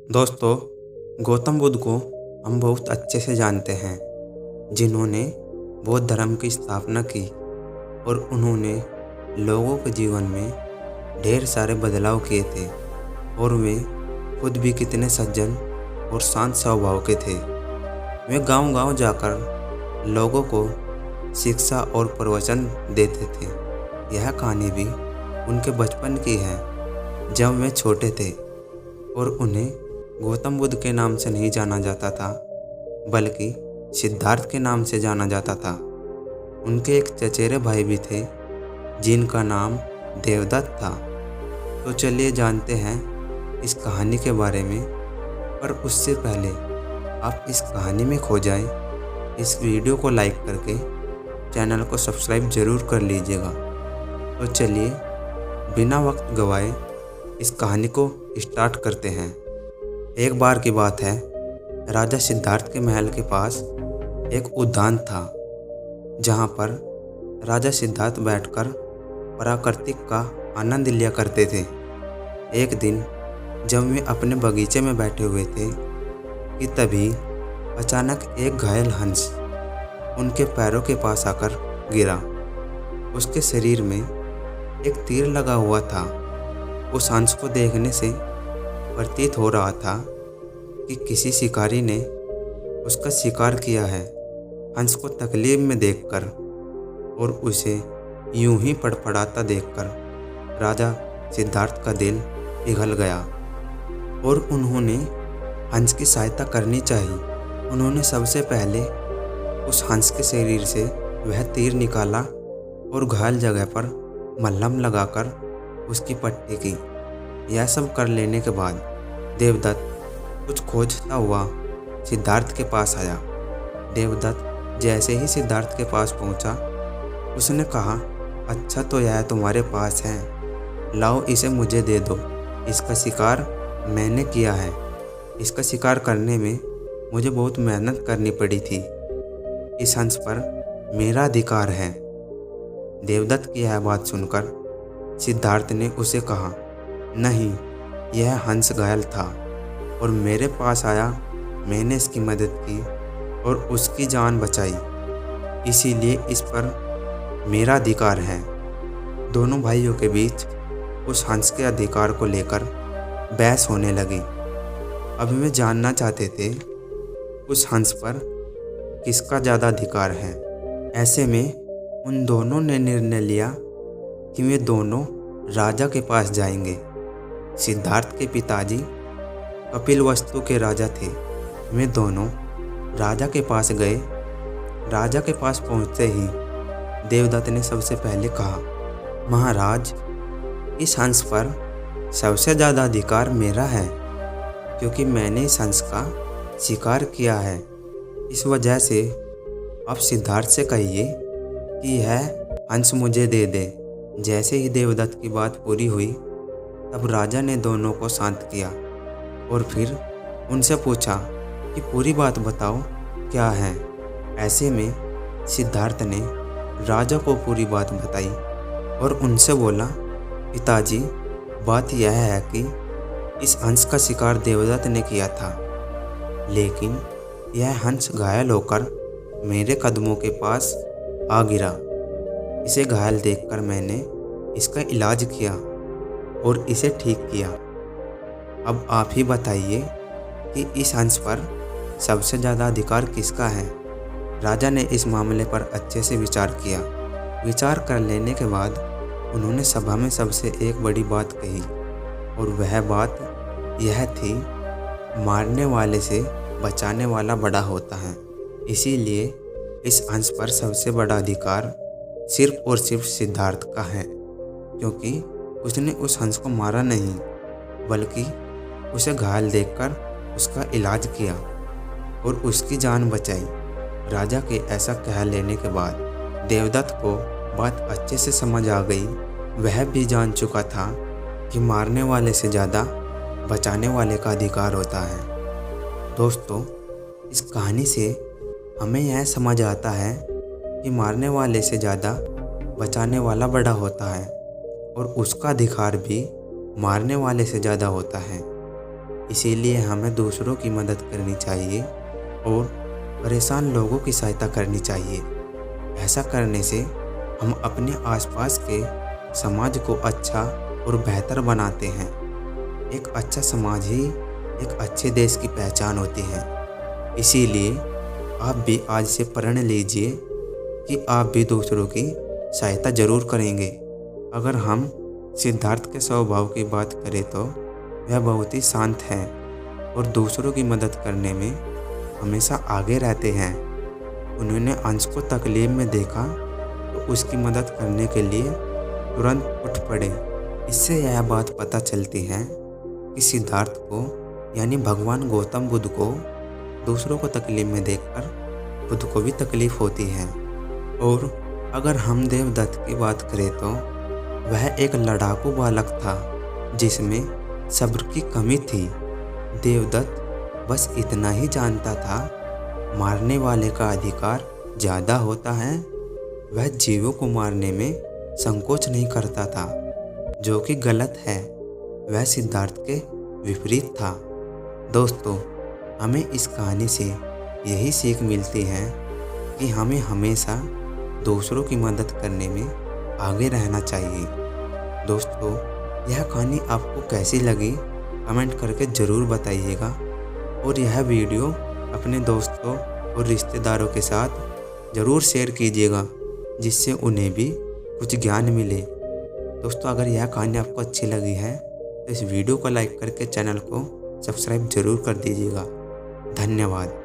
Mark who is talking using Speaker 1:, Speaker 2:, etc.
Speaker 1: दोस्तों, गौतम बुद्ध को हम बहुत अच्छे से जानते हैं, जिन्होंने बौद्ध धर्म की स्थापना की और उन्होंने लोगों के जीवन में ढेर सारे बदलाव किए थे और वे खुद भी कितने सज्जन और शांत स्वभाव के थे। वे गांव-गांव जाकर लोगों को शिक्षा और प्रवचन देते थे। यह कहानी भी उनके बचपन की है, जब वे छोटे थे और उन्हें गौतम बुद्ध के नाम से नहीं जाना जाता था, बल्कि सिद्धार्थ के नाम से जाना जाता था। उनके एक चचेरे भाई भी थे, जिनका नाम देवदत्त था। तो चलिए जानते हैं इस कहानी के बारे में। पर उससे पहले आप इस कहानी में खो जाएं, इस वीडियो को लाइक करके चैनल को सब्सक्राइब जरूर कर लीजिएगा। तो चलिए बिना वक्त गवाए इस कहानी को स्टार्ट करते हैं। एक बार की बात है, राजा सिद्धार्थ के महल के पास एक उद्यान था, जहाँ पर राजा सिद्धार्थ बैठकर प्राकृतिक का आनंद लिया करते थे। एक दिन जब वे अपने बगीचे में बैठे हुए थे कि तभी अचानक एक घायल हंस उनके पैरों के पास आकर गिरा। उसके शरीर में एक तीर लगा हुआ था। उस हंस को देखने से प्रतीत हो रहा था कि किसी शिकारी ने उसका शिकार किया है। हंस को तकलीफ में देखकर और उसे यूं ही फड़फड़ाता देखकर राजा सिद्धार्थ का दिल पिघल गया और उन्होंने हंस की सहायता करनी चाहिए। उन्होंने सबसे पहले उस हंस के शरीर से वह तीर निकाला और घायल जगह पर मलहम लगाकर उसकी पट्टी की। यह सब कर लेने के बाद देवदत्त कुछ खोजता हुआ सिद्धार्थ के पास आया। देवदत्त जैसे ही सिद्धार्थ के पास पहुंचा, उसने कहा, अच्छा तो यह तुम्हारे पास है, लाओ इसे मुझे दे दो। इसका शिकार मैंने किया है। इसका शिकार करने में मुझे बहुत मेहनत करनी पड़ी थी। इस हंस पर मेरा अधिकार है। देवदत्त की यह बात सुनकर सिद्धार्थ ने उसे कहा, नहीं, यह हंस घायल था और मेरे पास आया। मैंने इसकी मदद की और उसकी जान बचाई, इसीलिए इस पर मेरा अधिकार है। दोनों भाइयों के बीच उस हंस के अधिकार को लेकर बहस होने लगी। अब वे जानना चाहते थे उस हंस पर किसका ज़्यादा अधिकार है। ऐसे में उन दोनों ने निर्णय लिया कि वे दोनों राजा के पास जाएंगे। सिद्धार्थ के पिताजी कपिलवस्तु के राजा थे। वे दोनों राजा के पास गए। राजा के पास पहुंचते ही देवदत्त ने सबसे पहले कहा, महाराज, इस हंस पर सबसे ज़्यादा अधिकार मेरा है, क्योंकि मैंने इस हंस का शिकार किया है। इस वजह से आप सिद्धार्थ से कहिए कि यह हंस मुझे दे दे। जैसे ही देवदत्त की बात पूरी हुई, तब राजा ने दोनों को शांत किया और फिर उनसे पूछा कि पूरी बात बताओ, क्या है। ऐसे में सिद्धार्थ ने राजा को पूरी बात बताई और उनसे बोला, पिताजी, बात यह है कि इस हंस का शिकार देवदत्त ने किया था, लेकिन यह हंस घायल होकर मेरे कदमों के पास आ गिरा। इसे घायल देखकर मैंने इसका इलाज किया और इसे ठीक किया। अब आप ही बताइए कि इस हंस पर सबसे ज़्यादा अधिकार किसका है। राजा ने इस मामले पर अच्छे से विचार किया। विचार कर लेने के बाद उन्होंने सभा में सबसे एक बड़ी बात कही, और वह बात यह थी, मारने वाले से बचाने वाला बड़ा होता है। इसीलिए इस हंस पर सबसे बड़ा अधिकार सिर्फ और सिर्फ सिद्धार्थ का है, क्योंकि उसने उस हंस को मारा नहीं, बल्कि उसे घायल देखकर उसका इलाज किया और उसकी जान बचाई। राजा के ऐसा कह लेने के बाद देवदत्त को बात अच्छे से समझ आ गई। वह भी जान चुका था कि मारने वाले से ज़्यादा बचाने वाले का अधिकार होता है। दोस्तों, इस कहानी से हमें यह समझ आता है कि मारने वाले से ज़्यादा बचाने वाला बड़ा होता है और उसका अधिकार भी मारने वाले से ज़्यादा होता है। इसीलिए हमें दूसरों की मदद करनी चाहिए और परेशान लोगों की सहायता करनी चाहिए। ऐसा करने से हम अपने आसपास के समाज को अच्छा और बेहतर बनाते हैं। एक अच्छा समाज ही एक अच्छे देश की पहचान होती है। इसीलिए आप भी आज से प्रण लीजिए कि आप भी दूसरों की सहायता जरूर करेंगे। अगर हम सिद्धार्थ के स्वभाव की बात करें तो वह बहुत ही शांत है और दूसरों की मदद करने में हमेशा आगे रहते हैं। उन्होंने अंश को तकलीफ में देखा तो उसकी मदद करने के लिए तुरंत उठ पड़े। इससे यह बात पता चलती है कि सिद्धार्थ को यानी भगवान गौतम बुद्ध को दूसरों को तकलीफ में देखकर खुद को भी तकलीफ होती है। और अगर हम देवदत्त की बात करें तो वह एक लड़ाकू बालक था जिसमें सब्र की कमी थी। देवदत्त बस इतना ही जानता था, मारने वाले का अधिकार ज़्यादा होता है। वह जीवों को मारने में संकोच नहीं करता था, जो कि गलत है। वह सिद्धार्थ के विपरीत था। दोस्तों, हमें इस कहानी से यही सीख मिलती है कि हमें हमेशा दूसरों की मदद करने में आगे रहना चाहिए। दोस्तों, यह कहानी आपको कैसी लगी कमेंट करके ज़रूर बताइएगा और यह वीडियो अपने दोस्तों और रिश्तेदारों के साथ ज़रूर शेयर कीजिएगा, जिससे उन्हें भी कुछ ज्ञान मिले। दोस्तों, अगर यह कहानी आपको अच्छी लगी है तो इस वीडियो को लाइक करके चैनल को सब्सक्राइब ज़रूर कर दीजिएगा। धन्यवाद।